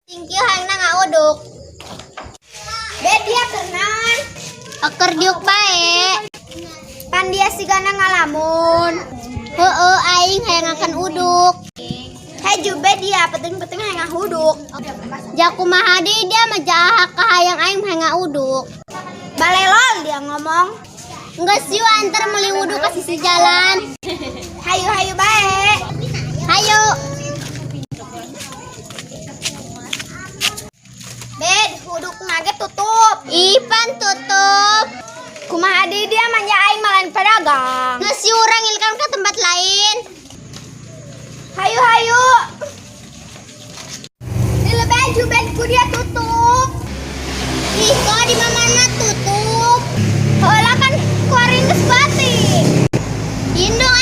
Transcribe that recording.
Tingki hayang na nga udok. Bedia kenan. Aker diuk bae. Pan dia siga na ngalamun. Heueuh aing hayang akan uduk. Haju bedia penting-penting hayang ngahuduk. Jaku maha deui dia mah jaha ka hayang aing hayang uduk. Balelol dia ngomong. Enggeus yuk antar meuli uduk ka sisi jalan. Hayu-hayu bae. Hayo. Bed, huduk nage tutup. Ipan tutup. Kumaha deui dia manja aing malan pedagang. Geus yuk urang ilkan ke tempat lain. Hayu-hayu. Lila baju bedku dia tutup. Ih, kok di mana tutup? Heula kan kuaring geus batik. Indung